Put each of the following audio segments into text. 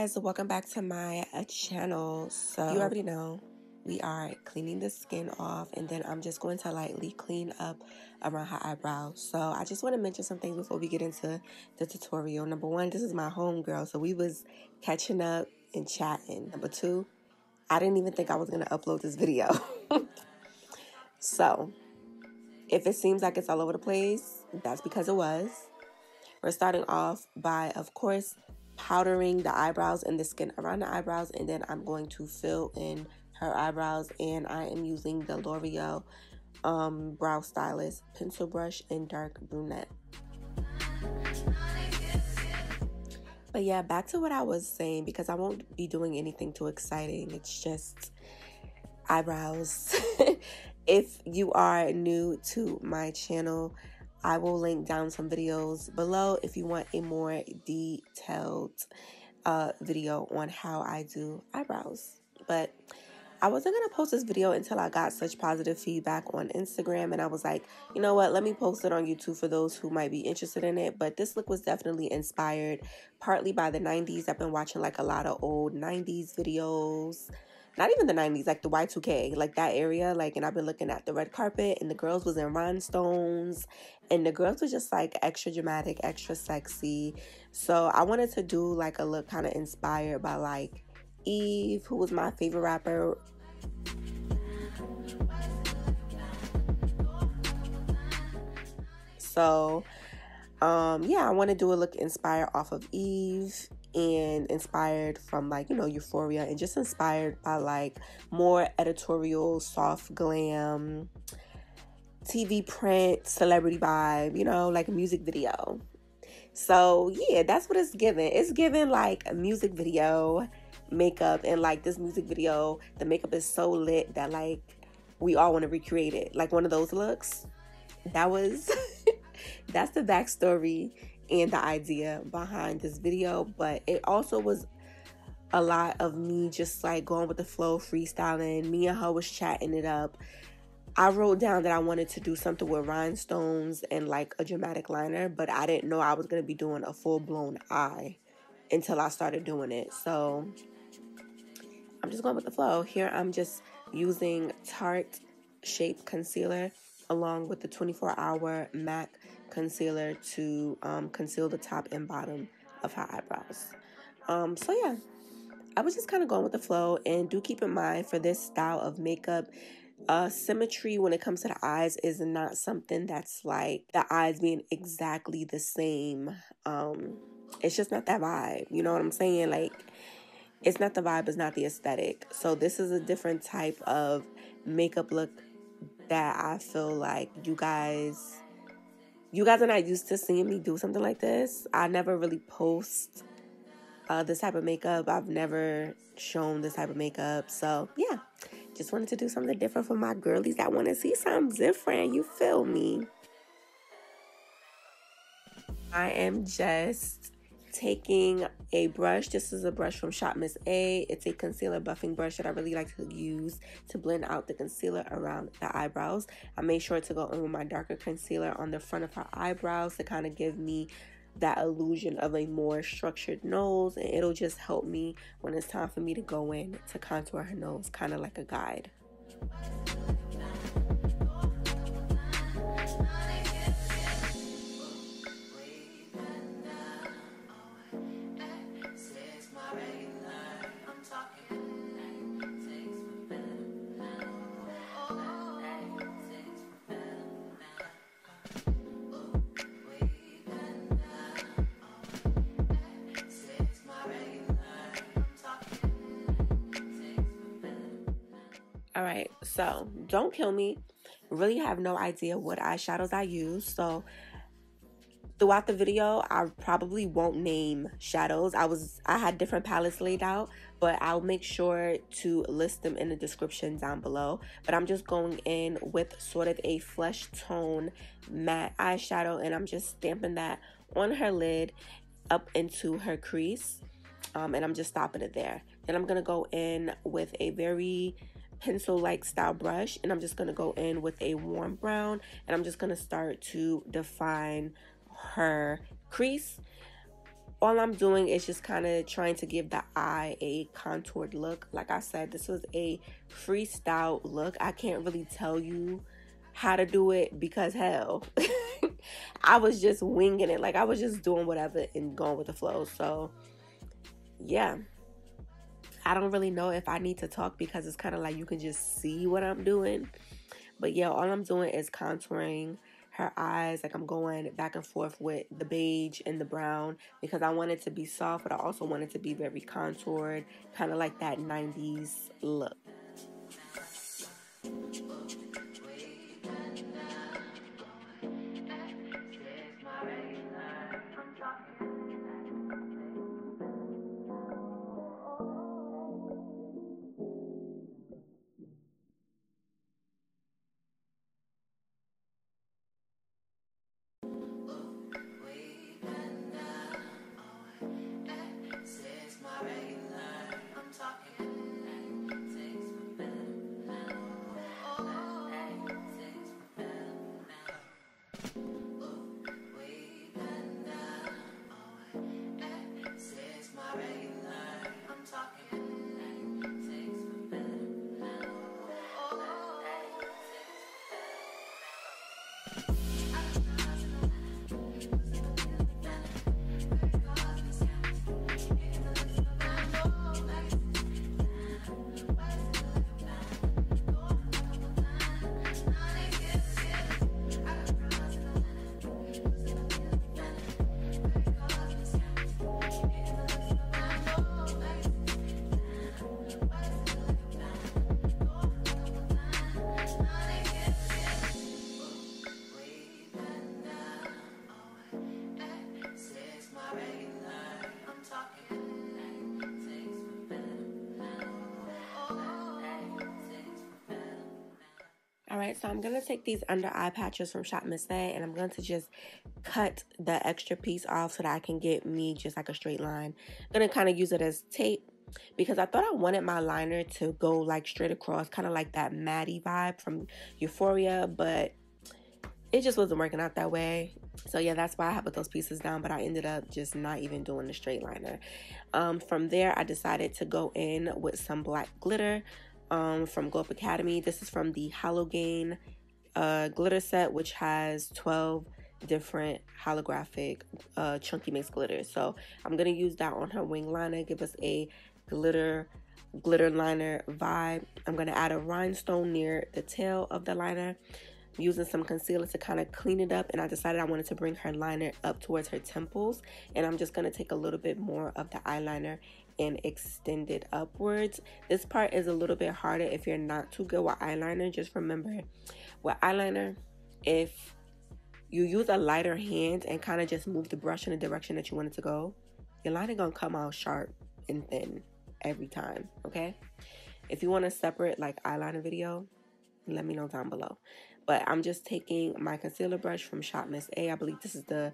guys, welcome back to my channel. So you already know we are cleaning the skin off, and then I'm just going to lightly clean up around her eyebrows. So I just want to mention some things before we get into the tutorial. Number one, this is my home girl, so we was catching up and chatting. Number two, I didn't even think I was going to upload this video. So if it seems like it's all over the place, that's because it was. We're starting off by, of course, powdering the eyebrows and the skin around the eyebrows, and then I'm going to fill in her eyebrows, and I am using the Loreal brow stylist pencil brush in dark brunette. But yeah, back to what I was saying, because I won't be doing anything too exciting. It's just eyebrows. If you are new to my channel, I will link down some videos below if you want a more detailed video on how I do eyebrows. But I wasn't going to post this video until I got such positive feedback on Instagram, and I was like, you know what, let me post it on YouTube for those who might be interested in it. But this look was definitely inspired partly by the 90s. I've been watching like a lot of old 90s videos. Not even the 90s, like the Y2K, like that area, like, and I've been looking at the red carpet, and the girls was in Rhinestones, and the girls was just like extra dramatic, extra sexy. So I wanted to do like a look kind of inspired by like Eve, who was my favorite rapper. So yeah, I want to do a look inspired off of Eve, and inspired from like, you know, Euphoria, and just inspired by like more editorial, soft glam, TV print, celebrity vibe, you know, like a music video. So yeah, that's what it's giving. It's giving like a music video makeup, and like this music video, the makeup is so lit that like we all want to recreate it, like one of those looks. That was that's the backstory and the idea behind this video. But it also was a lot of me just like going with the flow, freestyling. Me and her was chatting it up. I wrote down that I wanted to do something with rhinestones and like a dramatic liner, but I didn't know I was going to be doing a full-blown eye until I started doing it. So I'm just going with the flow. Here I'm just using Tarte Shape Concealer along with the 24-hour MAC concealer to conceal the top and bottom of her eyebrows. So yeah, I was just kind of going with the flow. And do keep in mind, for this style of makeup, symmetry when it comes to the eyes is not something that's like the eyes being exactly the same. It's just not that vibe, you know what I'm saying? Like, it's not the vibe, it's not the aesthetic. So this is a different type of makeup look that I feel like you guys are not used to seeing me do something like this. I never really post this type of makeup. I've never shown this type of makeup. So yeah, just wanted to do something different for my girlies that want to see something different. You feel me? I am just taking a brush. This is a brush from Shop Miss A. It's a concealer buffing brush that I really like to use to blend out the concealer around the eyebrows. I made sure to go in with my darker concealer on the front of her eyebrows to kind of give me that illusion of a more structured nose, and it'll just help me when it's time for me to go in to contour her nose, kind of like a guide. Alright, so don't kill me. Really have no idea what eyeshadows I use. So throughout the video, I probably won't name shadows. I had different palettes laid out, but I'll make sure to list them in the description down below. But I'm just going in with sort of a flesh tone matte eyeshadow, and I'm just stamping that on her lid up into her crease. And I'm just stopping it there. Then I'm gonna go in with a very pencil-like style brush, and I'm just gonna go in with a warm brown, and I'm just gonna start to define her crease. all I'm doing is just kind of trying to give the eye a contoured look. Like I said, this was a freestyle look. I can't really tell you how to do it because hell, I was just winging it. Like I was just doing whatever and going with the flow. So yeah, I don't really know if I need to talk because it's kind of like you can just see what I'm doing. But yeah, all I'm doing is contouring her eyes. Like I'm going back and forth with the beige and the brown because I want it to be soft, but I also want it to be very contoured, kind of like that 90s look. Alright, so I'm going to take these under eye patches from Shop Miss A and I'm going to just cut the extra piece off so that I can get me just like a straight line. I'm going to kind of use it as tape because I thought I wanted my liner to go like straight across, kind of like that matte vibe from Euphoria, but it just wasn't working out that way. So yeah, that's why I put those pieces down, but I ended up just not even doing the straight liner. From there, I decided to go in with some black glitter from Glow Up Academy. This is from the Halogen glitter set, which has 12 different holographic chunky mix glitters. So I'm going to use that on her wing liner, give us a glitter liner vibe. I'm going to add a rhinestone near the tail of the liner, using some concealer to kind of clean it up, and I decided I wanted to bring her liner up towards her temples, and I'm just going to take a little bit more of the eyeliner and extend it upwards. This part is a little bit harder if you're not too good with eyeliner. Just remember, with eyeliner, if you use a lighter hand and kind of just move the brush in the direction that you want it to go, your liner gonna come out sharp and thin every time, okay? If you want a separate like eyeliner video, let me know down below. But I'm just taking my concealer brush from Shop Miss A. I believe this is the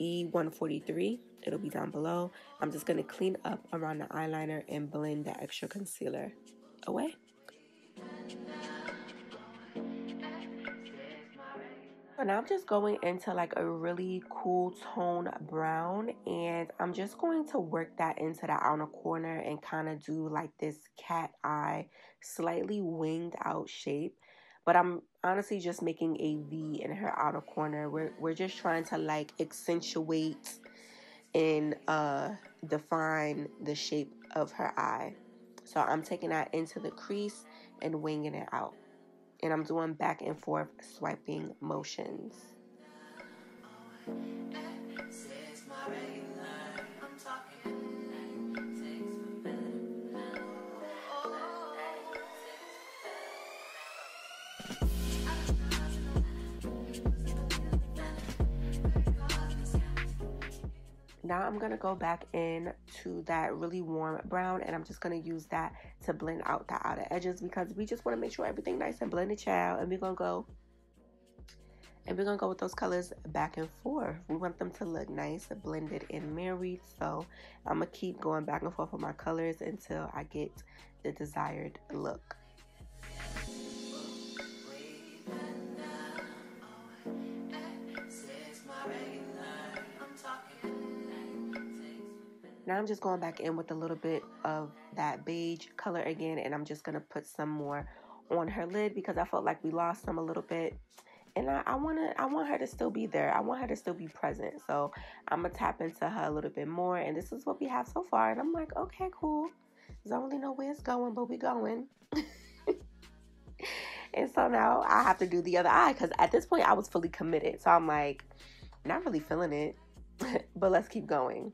E143. It'll be down below. I'm just going to clean up around the eyeliner and blend the extra concealer away. So now I'm just going into like a really cool tone brown, and I'm just going to work that into the outer corner and kind of do like this cat eye, slightly winged out shape. But I'm honestly just making a V in her outer corner. We're just trying to like accentuate and define the shape of her eye. So I'm taking that into the crease and winging it out. And I'm doing back and forth swiping motions. Now I'm going to go back in to that really warm brown, and I'm just going to use that to blend out the outer edges because we just want to make sure everything nice and blended, child. And we're going to go with those colors back and forth. We want them to look nice, blended and married. So I'm going to keep going back and forth with my colors until I get the desired look. Now I'm just going back in with a little bit of that beige color again, and I'm just going to put some more on her lid because I felt like we lost some a little bit. And I want her to still be there. I want her to still be present. So I'm going to tap into her a little bit more. And this is what we have so far. And I'm like, okay, cool. I don't really know where it's going, but we going. And so now I have to do the other eye because at this point I was fully committed. So I'm like, not really feeling it, but let's keep going.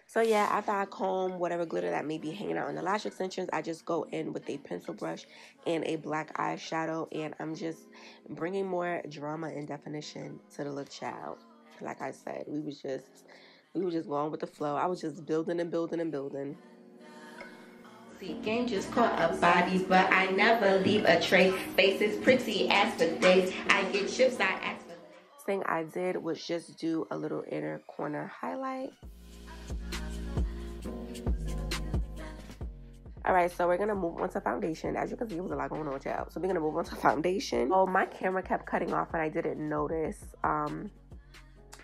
So yeah, after I comb whatever glitter that may be hanging out on the lash extensions, I just go in with a pencil brush and a black eyeshadow, and I'm just bringing more drama and definition to the look, child. Like I said, we was just going with the flow. I was just building and building and building. See, game just caught up bodies, but I never leave a trace. Faces pretty as for days. I get chips, I ask for. Thing I did was just do a little inner corner highlight. Alright, so we're going to move on to foundation. As you can see, it was a lot going on, child. So we're going to move on to foundation. Oh, my camera kept cutting off and I didn't notice.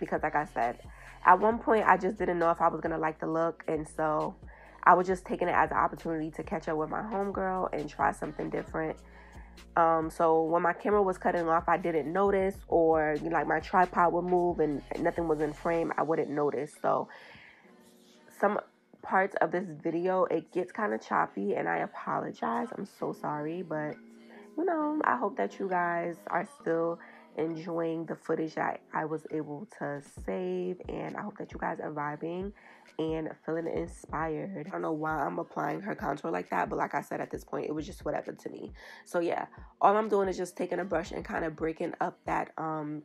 Because like I said, at one point I just didn't know if I was going to like the look. And so I was just taking it as an opportunity to catch up with my homegirl and try something different. So when my camera was cutting off, I didn't notice. Or, you know, like my tripod would move and nothing was in frame, I wouldn't notice. So some parts of this video, it gets kind of choppy and I apologize. I'm so sorry, but you know, I hope that you guys are still enjoying the footage that I was able to save, and I hope that you guys are vibing and feeling inspired. I don't know why I'm applying her contour like that, but like I said, at this point it was just whatever to me. So yeah, all I'm doing is just taking a brush and kind of breaking up that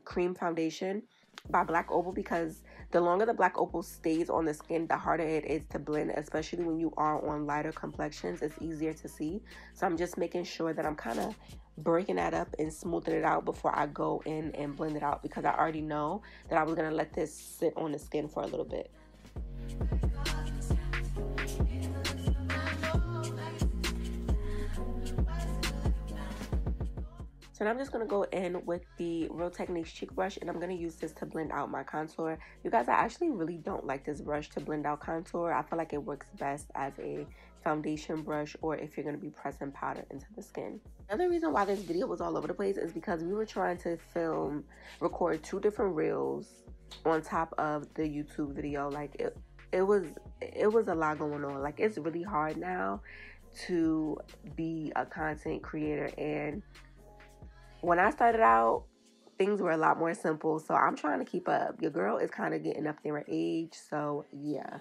cream foundation by Black Opal, because the longer the Black Opal stays on the skin, the harder it is to blend, especially when you are on lighter complexions. It's easier to see. So I'm just making sure that I'm kind of breaking that up and smoothing it out before I go in and blend it out, because I already know that I was going to let this sit on the skin for a little bit. So now I'm just going to go in with the Real Techniques cheek brush, and I'm going to use this to blend out my contour. You guys, I actually really don't like this brush to blend out contour. I feel like it works best as a foundation brush, or if you're going to be pressing powder into the skin. Another reason why this video was all over the place is because we were trying to record 2 different reels on top of the YouTube video. Like it was a lot going on. Like, it's really hard now to be a content creator, and when I started out, things were a lot more simple, so I'm trying to keep up. Your girl is kind of getting up there in age, so yeah.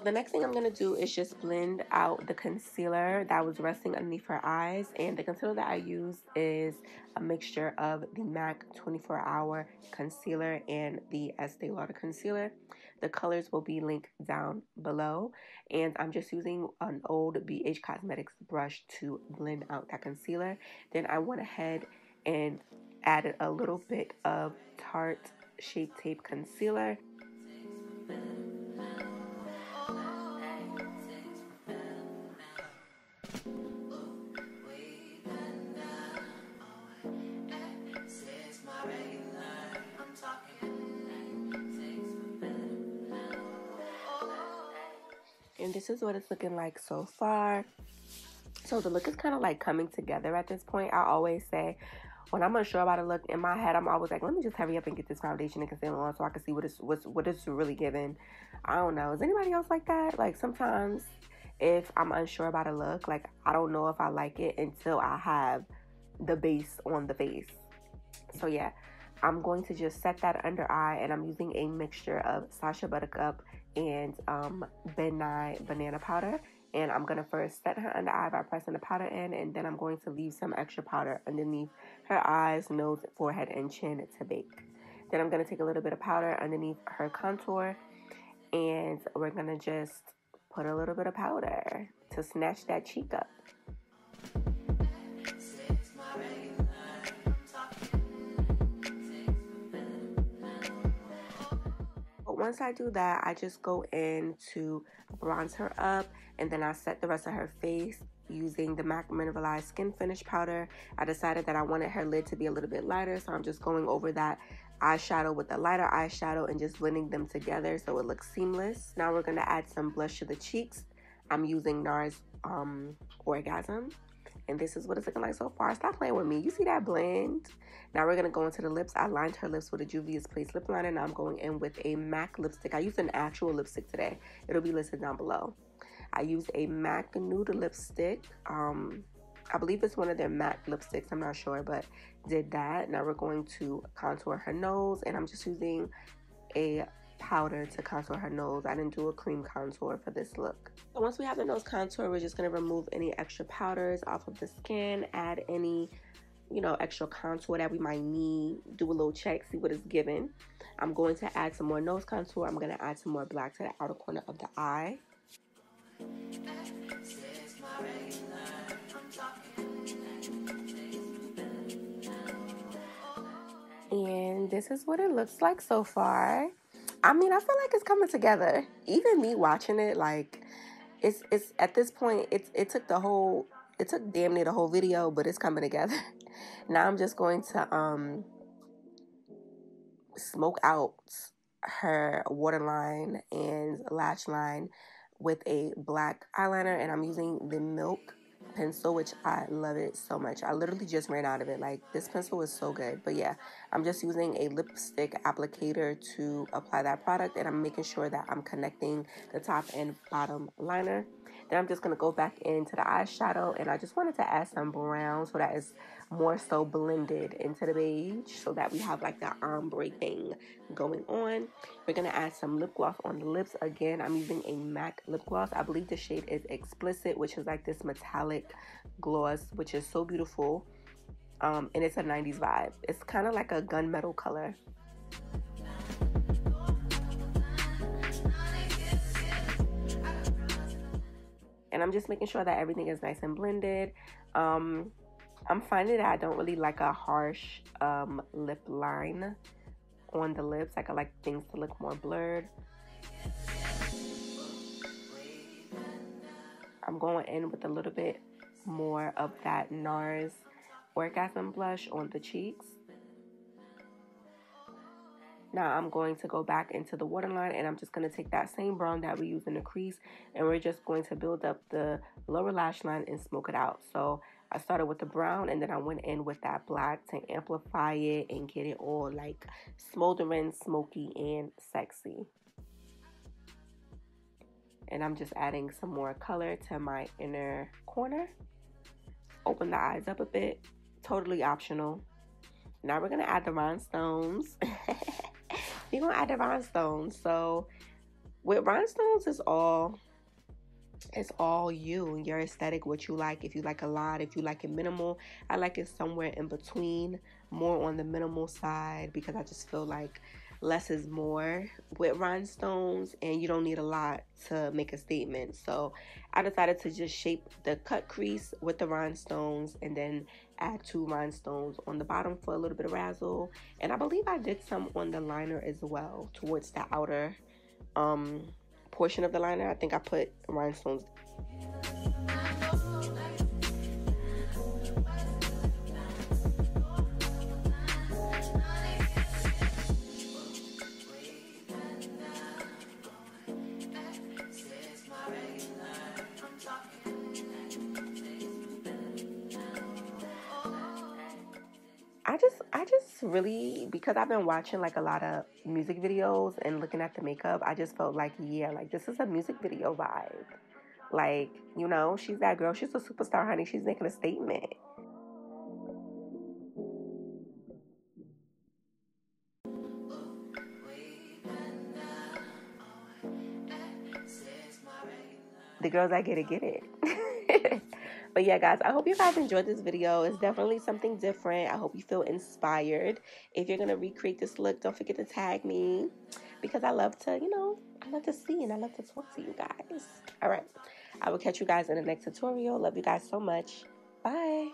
The next thing I'm going to do is just blend out the concealer that was resting underneath her eyes. And the concealer that I use is a mixture of the MAC 24-Hour Concealer and the Estee Lauder Concealer. The colors will be linked down below. And I'm just using an old BH Cosmetics brush to blend out that concealer. Then I went ahead and added a little bit of Tarte Shape Tape Concealer. this is what it's looking like so far. So the look is kind of like coming together at this point. I always say when I'm unsure about a look, in my head I'm always like, let me just hurry up and get this foundation and concealer on so I can see what it's really giving. I don't know, is anybody else like that? Like sometimes if I'm unsure about a look, like I don't know if I like it until I have the base on the face. So yeah, I'm going to just set that under eye, and I'm using a mixture of Sacha Buttercup and Ben Nye banana powder. And I'm going to first set her under eye by pressing the powder in, and then I'm going to leave some extra powder underneath her eyes, nose, forehead, and chin to bake. Then I'm going to take a little bit of powder underneath her contour, and we're going to just put a little bit of powder to snatch that cheek up. But once I do that, I just go in to bronze her up, and then I set the rest of her face using the MAC Mineralized Skin Finish Powder. I decided that I wanted her lid to be a little bit lighter, so I'm just going over that eyeshadow with the lighter eyeshadow and just blending them together so it looks seamless. Now we're going to add some blush to the cheeks. I'm using NARS Orgasm, and this is what it's looking like so far. Stop playing with me. You see that blend? Now we're going to go into the lips. I lined her lips with a Juvias Place lip liner. Now I'm going in with a MAC lipstick. I used an actual lipstick today. It'll be listed down below. I used a MAC nude lipstick. I believe it's one of their MAC lipsticks. I'm not sure, but did that. Now we're going to contour her nose, and I'm just using a powder to contour her nose. I didn't do a cream contour for this look. So once we have the nose contour, we're just going to remove any extra powders off of the skin, add any, you know, extra contour that we might need, do a little check, see what it's giving. I'm going to add some more nose contour. I'm going to add some more black to the outer corner of the eye. And this is what it looks like so far. I mean, I feel like it's coming together. Even me watching it, like, it's at this point, it took damn near the whole video, but it's coming together. Now I'm just going to smoke out her waterline and lash line with a black eyeliner, and I'm using the Milk pencil, which I love it so much. I literally just ran out of it. Like, this pencil is so good. But yeah, I'm just using a lipstick applicator to apply that product, and I'm making sure that I'm connecting the top and bottom liner. Then I'm just going to go back into the eyeshadow, and I just wanted to add some brown so that it's more so blended into the beige, so that we have like that ombre thing going on. We're going to add some lip gloss on the lips. Again, I'm using a MAC lip gloss. I believe the shade is Explicit, which is like this metallic gloss, which is so beautiful. And it's a 90s vibe. It's kind of like a gunmetal color. And I'm just making sure that everything is nice and blended. I'm finding that I don't really like a harsh lip line on the lips. Like, I like things to look more blurred. I'm going in with a little bit more of that NARS Orgasm blush on the cheeks. Now I'm going to go back into the waterline, and I'm just going to take that same brown that we used in the crease, and we're just going to build up the lower lash line and smoke it out. So I started with the brown, and then I went in with that black to amplify it and get it all like smoldering, smoky, and sexy. And I'm just adding some more color to my inner corner. Open the eyes up a bit. Totally optional. Now we're going to add the rhinestones. We're going to add the rhinestones. So with rhinestones, it's all you and your aesthetic, what you like. If you like a lot, if you like it minimal. I like it somewhere in between, more on the minimal side, because I just feel like less is more with rhinestones, and you don't need a lot to make a statement. So I decided to just shape the cut crease with the rhinestones, and then add 2 rhinestones on the bottom for a little bit of razzle. And I believe I did some on the liner as well, towards the outer portion of the liner. I think I put rhinestones. just really, because I've been watching like a lot of music videos and looking at the makeup, I just felt like, yeah, like this is a music video vibe. Like, you know, she's that girl. She's a superstar, honey. She's making a statement. The girls that get it. But yeah, guys, I hope you guys enjoyed this video. It's definitely something different. I hope you feel inspired. If you're going to recreate this look, don't forget to tag me, because I love to, you know, I love to see and I love to talk to you guys. All right. I will catch you guys in the next tutorial. Love you guys so much. Bye.